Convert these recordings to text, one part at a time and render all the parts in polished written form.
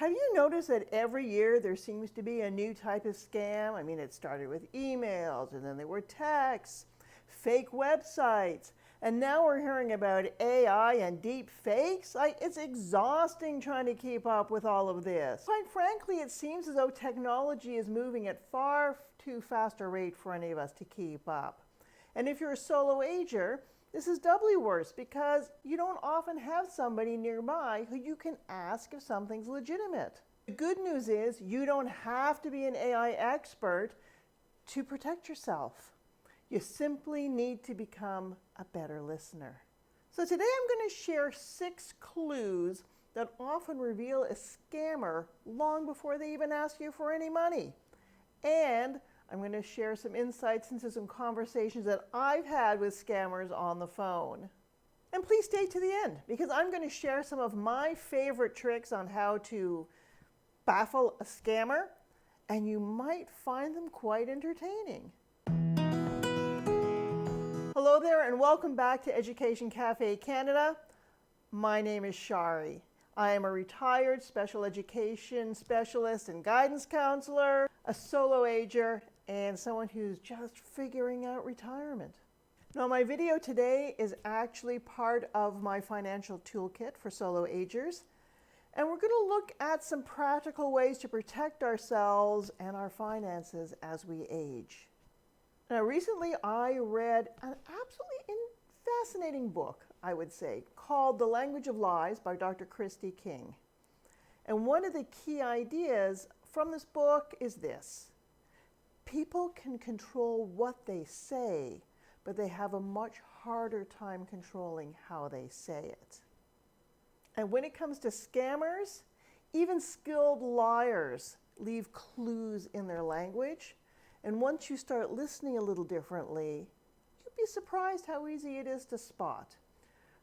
Have you noticed that every year there seems to be a new type of scam? I mean, it started with emails, and then there were texts, fake websites, and now we're hearing about AI and deep fakes. It's exhausting trying to keep up with all of this. Quite frankly, it seems as though technology is moving at far too fast a rate for any of us to keep up. And if you're a solo ager, this is doubly worse because you don't often have somebody nearby who you can ask if something's legitimate. The good news is you don't have to be an AI expert to protect yourself. You simply need to become a better listener. So today I'm going to share 6 clues that often reveal a scammer long before they even ask you for any money. And I'm going to share some insights into some conversations that I've had with scammers on the phone. And please stay to the end because I'm going to share some of my favorite tricks on how to baffle a scammer, and you might find them quite entertaining. Hello there and welcome back to Education Cafe Canada. My name is Shari. I am a retired special education specialist and guidance counselor, a solo ager, and someone who's just figuring out retirement. Now, my video today is actually part of my financial toolkit for solo agers, and we're going to look at some practical ways to protect ourselves and our finances as we age. Now, recently I read an absolutely fascinating book, I would say, called The Language of Lies by Dr. Kristy King. And one of the key ideas from this book is this: people can control what they say, but they have a much harder time controlling how they say it. And when it comes to scammers, even skilled liars leave clues in their language. And once you start listening a little differently, you'd be surprised how easy it is to spot.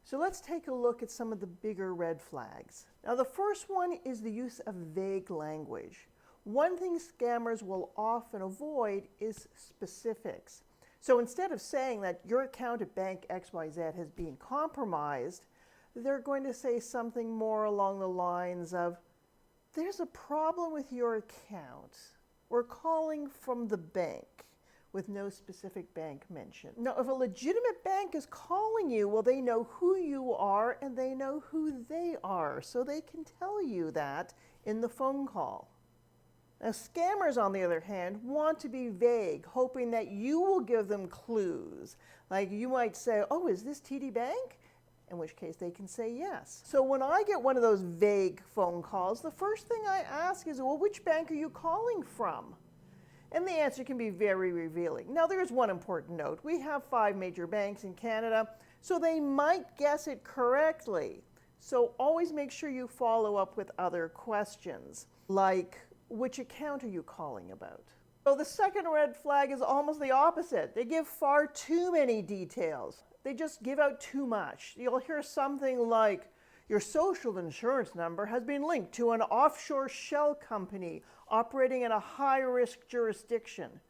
So let's take a look at some of the bigger red flags. Now, the first one is the use of vague language. One thing scammers will often avoid is specifics. So instead of saying that your account at Bank XYZ has been compromised, they're going to say something more along the lines of, "There's a problem with your account. We're calling from the bank," with no specific bank mentioned. Now, if a legitimate bank is calling you, well, they know who you are and they know who they are, so they can tell you that in the phone call. Now, scammers, on the other hand, want to be vague, hoping that you will give them clues. Like you might say, "Oh, is this TD Bank?" In which case they can say yes. So when I get one of those vague phone calls, the first thing I ask is, "Well, which bank are you calling from?" And the answer can be very revealing. Now, there is one important note. We have 5 major banks in Canada, so they might guess it correctly. So always make sure you follow up with other questions, like, which account are you calling about? So the second red flag is almost the opposite. They give far too many details. They just give out too much. You'll hear something like, "Your social insurance number has been linked to an offshore shell company operating in a high-risk jurisdiction."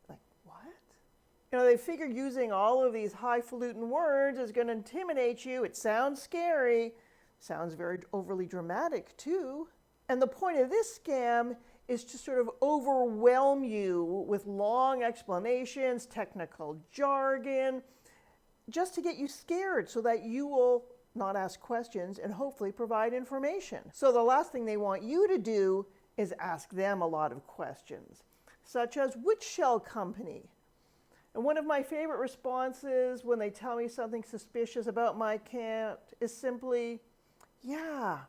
Like, what? They figure using all of these highfalutin words is going to intimidate you. It sounds scary. Sounds very overly dramatic, too. And the point of this scam is to sort of overwhelm you with long explanations, technical jargon, just to get you scared so that you will not ask questions and hopefully provide information. So the last thing they want you to do is ask them a lot of questions, such as, "Which shell company?" And one of my favorite responses when they tell me something suspicious about my account is simply, yeah,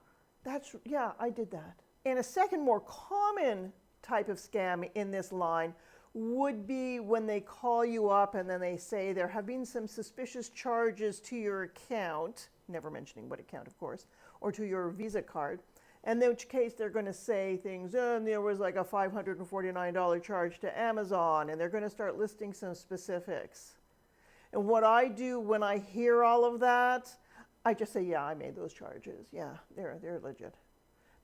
I did that. And a second more common type of scam in this line would be when they call you up and then they say there have been some suspicious charges to your account, never mentioning what account, of course, or to your Visa card, in which case they're going to say things, and there was like a $549 charge to Amazon, and they're going to start listing some specifics. And what I do when I hear all of that, I just say, "Yeah, I made those charges. Yeah, they're legit."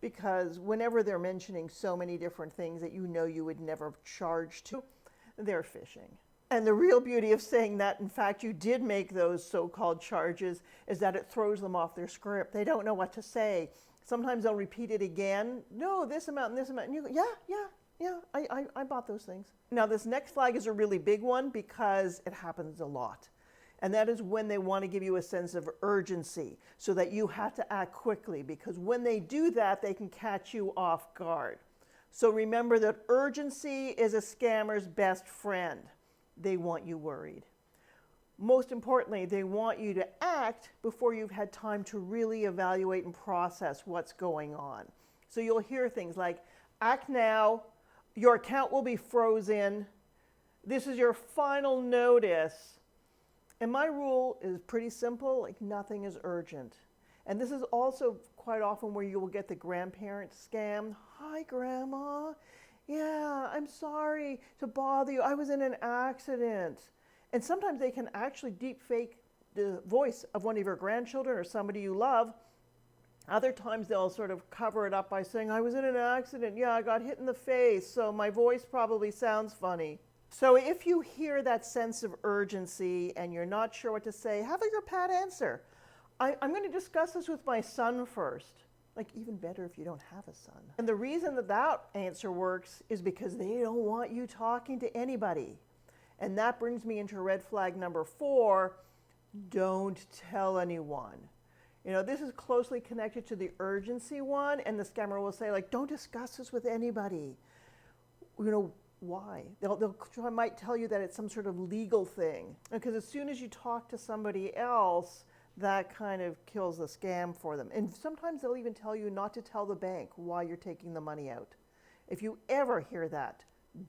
Because whenever they're mentioning so many different things that you know you would never charge to, they're phishing. And the real beauty of saying that, in fact, you did make those so-called charges is that it throws them off their script. They don't know what to say. Sometimes they'll repeat it again. No, this amount and this amount. And you go, yeah, I bought those things. Now, this next flag is a really big one because it happens a lot. And that is when they want to give you a sense of urgency so that you have to act quickly, because when they do that, they can catch you off guard. So remember that urgency is a scammer's best friend. They want you worried. Most importantly, they want you to act before you've had time to really evaluate and process what's going on. So you'll hear things like, act now, your account will be frozen, this is your final notice. And my rule is pretty simple, like nothing is urgent. And this is also quite often where you will get the grandparent scam. Hi, Grandma. Yeah, I'm sorry to bother you. I was in an accident. And sometimes they can actually deep fake the voice of one of your grandchildren or somebody you love. Other times they'll sort of cover it up by saying, I was in an accident. Yeah, I got hit in the face, so my voice probably sounds funny. So if you hear that sense of urgency and you're not sure what to say, have your pat answer. I'm going to discuss this with my son first. Like, even better if you don't have a son. And the reason that that answer works is because they don't want you talking to anybody. And that brings me into red flag number 4, don't tell anyone. You know, this is closely connected to the urgency one, and the scammer will say, like, don't discuss this with anybody. You know, why? Might tell you that it's some sort of legal thing. Because as soon as you talk to somebody else, that kind of kills the scam for them. And sometimes they'll even tell you not to tell the bank why you're taking the money out. If you ever hear that,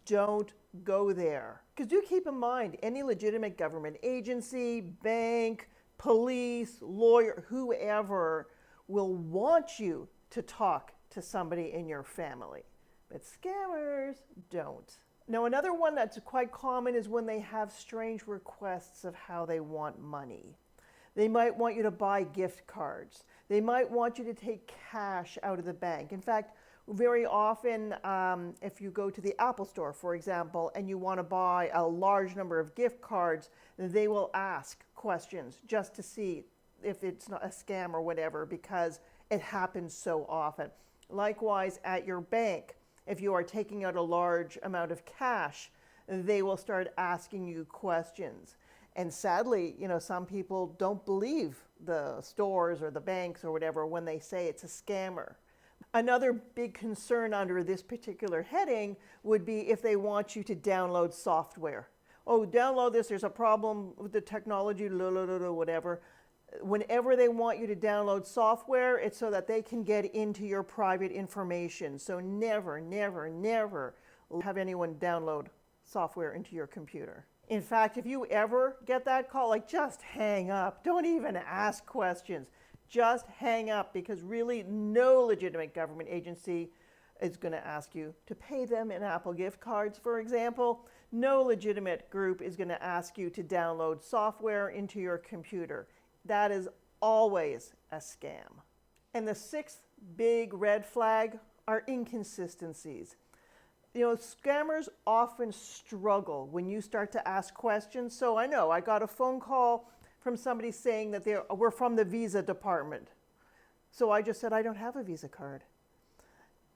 don't go there. Because do keep in mind, any legitimate government agency, bank, police, lawyer, whoever will want you to talk to somebody in your family. But scammers don't. Now, another one that's quite common is when they have strange requests of how they want money. They might want you to buy gift cards. They might want you to take cash out of the bank. In fact, very often, if you go to the Apple Store, for example, and you want to buy a large number of gift cards, they will ask questions just to see if it's not a scam or whatever, because it happens so often. Likewise, at your bank, if you are taking out a large amount of cash, they will start asking you questions. And sadly, you know, some people don't believe the stores or the banks or whatever when they say it's a scammer. Another big concern under this particular heading would be if they want you to download software. Oh, download this, there's a problem with the technology, whatever. Whenever they want you to download software, it's so that they can get into your private information. So never, never, never have anyone download software into your computer. In fact, if you ever get that call, like, just hang up. Don't even ask questions. Just hang up, because really no legitimate government agency is going to ask you to pay them in Apple gift cards, for example. No legitimate group is going to ask you to download software into your computer. That is always a scam. And the 6th big red flag are inconsistencies. You know, scammers often struggle when you start to ask questions. So I know I got a phone call from somebody saying that we're from the Visa department. So I just said, I don't have a Visa card.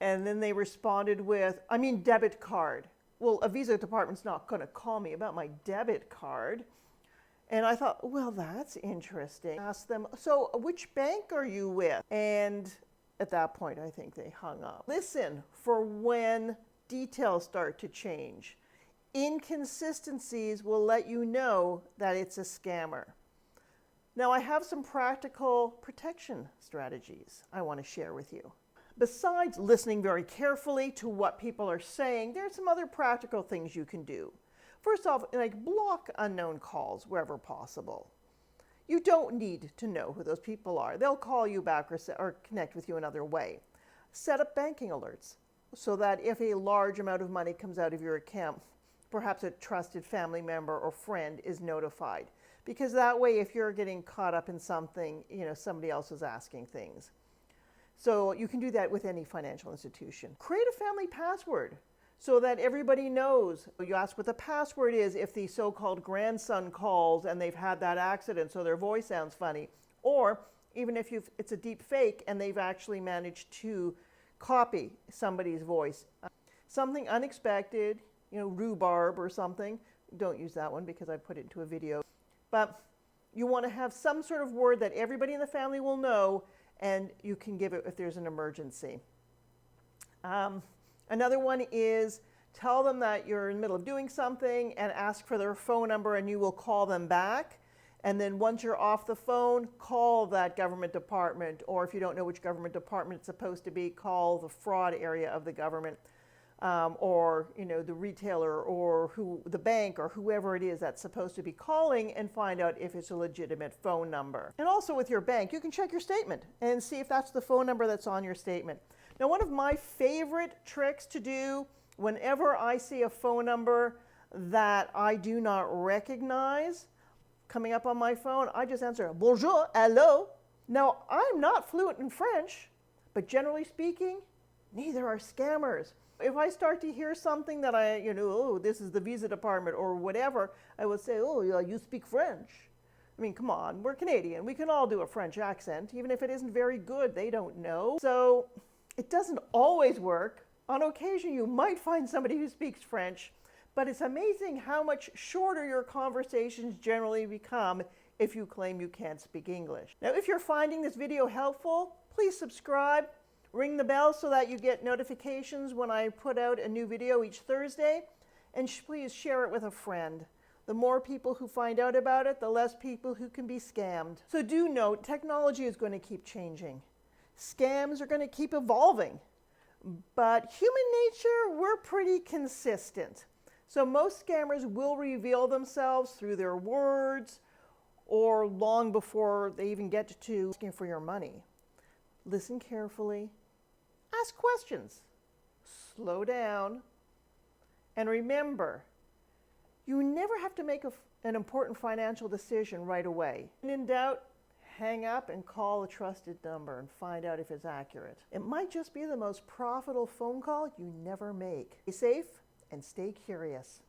And then they responded with, I mean debit card. Well, a Visa department's not going to call me about my debit card. And I thought, well, that's interesting. Asked them, so which bank are you with? And at that point, I think they hung up. Listen for when details start to change. Inconsistencies will let you know that it's a scammer. Now, I have some practical protection strategies I want to share with you. Besides listening very carefully to what people are saying, there are some other practical things you can do. First off, like, block unknown calls wherever possible. You don't need to know who those people are. They'll call you back or connect with you another way. Set up banking alerts so that if a large amount of money comes out of your account, perhaps a trusted family member or friend is notified. Because that way, if you're getting caught up in something, you know, somebody else is asking things. So you can do that with any financial institution. Create a family password so that everybody knows. You ask what the password is if the so-called grandson calls and they've had that accident, so their voice sounds funny. Or even if it's a deep fake and they've actually managed to copy somebody's voice. Something unexpected, rhubarb or something. Don't use that one because I put it into a video. But you want to have some sort of word that everybody in the family will know, and you can give it if there's an emergency. Another one is tell them that you're in the middle of doing something and ask for their phone number and you will call them back. And then once you're off the phone, call that government department, or if you don't know which government department it's supposed to be, call the fraud area of the government, or the retailer or the bank or whoever it is that's supposed to be calling, and find out if it's a legitimate phone number. And also with your bank, you can check your statement and see if that's the phone number that's on your statement. Now, one of my favorite tricks to do whenever I see a phone number that I do not recognize coming up on my phone, I just answer, bonjour, hello. Now, I'm not fluent in French, but generally speaking, neither are scammers. If I start to hear something that oh, this is the visa department or whatever, I will say, oh, yeah, you speak French. I mean, come on, we're Canadian. We can all do a French accent. Even if it isn't very good, they don't know. So it doesn't always work. On occasion, you might find somebody who speaks French, but it's amazing how much shorter your conversations generally become if you claim you can't speak English. Now, if you're finding this video helpful, please subscribe, ring the bell so that you get notifications when I put out a new video each Thursday, and please share it with a friend. The more people who find out about it, the less people who can be scammed. So do note, technology is going to keep changing. Scams are going to keep evolving. But human nature, we're pretty consistent. So most scammers will reveal themselves through their words or long before they even get to asking for your money. Listen carefully, ask questions, slow down, and remember, you never have to make an important financial decision right away. When in doubt, hang up and call a trusted number and find out if it's accurate. It might just be the most profitable phone call you never make. Stay safe and stay curious.